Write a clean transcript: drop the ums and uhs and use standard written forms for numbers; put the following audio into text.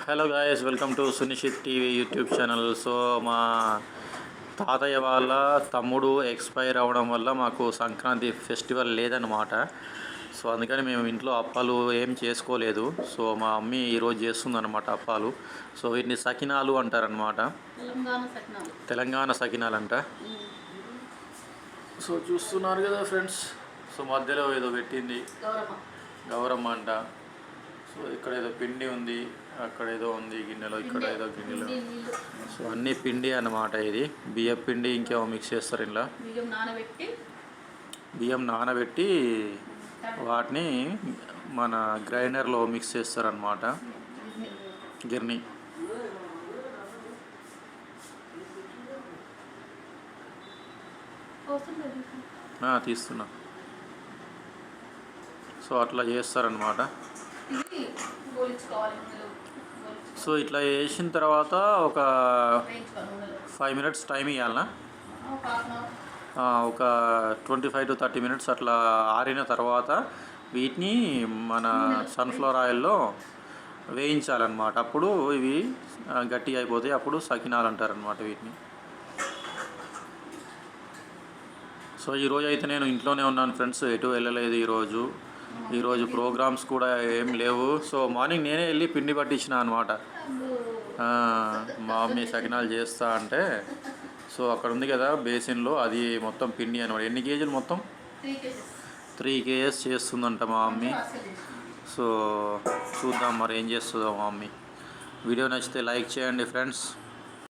Hello guys, welcome to Sunishith TV YouTube channel. So మా తాతయ్య వాళ్ళ తమ్ముడు ఎక్స్పైర్ అవ్వడం వల్ల మాకు సంక్రాంతి ఫెస్టివల్ లేదన్నమాట. సో అందుకని మేము ఇంట్లో అప్పాలు ఏం చేసుకోలేదు. సో మా మమ్మీ ఈరోజు చేస్తుందన్నమాట అప్పాలు. సో వీటిని సకినాలు అంటారనమాట, తెలంగాణ సకినాలు అంట. సో చూస్తున్నారు కదా ఫ్రెండ్స్, సో మధ్యలో ఏదో పెట్టింది గౌరమ్మ అంట. సో ఇక్కడ ఏదో పిండి ఉంది, అక్కడ ఏదో ఉంది గిన్నెలో, ఇక్కడ ఏదో గిన్నెలో. సో అన్నీ పిండి అన్నమాట. ఇది బియ్యం పిండి, ఇంకేమో మిక్స్ చేస్తారు ఇలా. బియ్యం నానబెట్టి వాటిని మన గ్రైండర్లో మిక్స్ చేస్తారనమాట, గిర్ని. తీస్తున్నా. సో అట్లా చేస్తారనమాట. సో ఇట్లా చేసిన తర్వాత ఒక 5 minutes టైం ఇవ్వాలన్నా, ఒక 25 to 30 minutes అట్లా ఆరిన తర్వాత వీటిని మన సన్ఫ్లవర్ ఆయిల్లో వేయించాలన్నమాట. అప్పుడు ఇవి గట్టిగా అయిపోతాయి, అప్పుడు సకినాలు అంటారనమాట వీటిని. సో ఈరోజు అయితే నేను ఇంట్లోనే ఉన్నాను ఫ్రెండ్స్, ఎటు వెళ్ళలేదు ఈరోజు ప్రోగ్రామ్స్ కూడా ఏం లేవు. సో మార్నింగ్ నేనే వెళ్ళి పిండి పట్టించిన అనమాట. మా మమ్మీ సకినాలు చేస్తా అంటే, సో అక్కడ ఉంది కదా బేసిన్లో, అది మొత్తం పిండి అనమాట. ఎన్ని కేజీలు మొత్తం? 3 kgs చేస్తుందంట మా మమ్మీ. సో చూద్దాం మరి ఏం చేస్తుందో మా మమ్మీ. వీడియో నచ్చితే లైక్ చేయండి ఫ్రెండ్స్.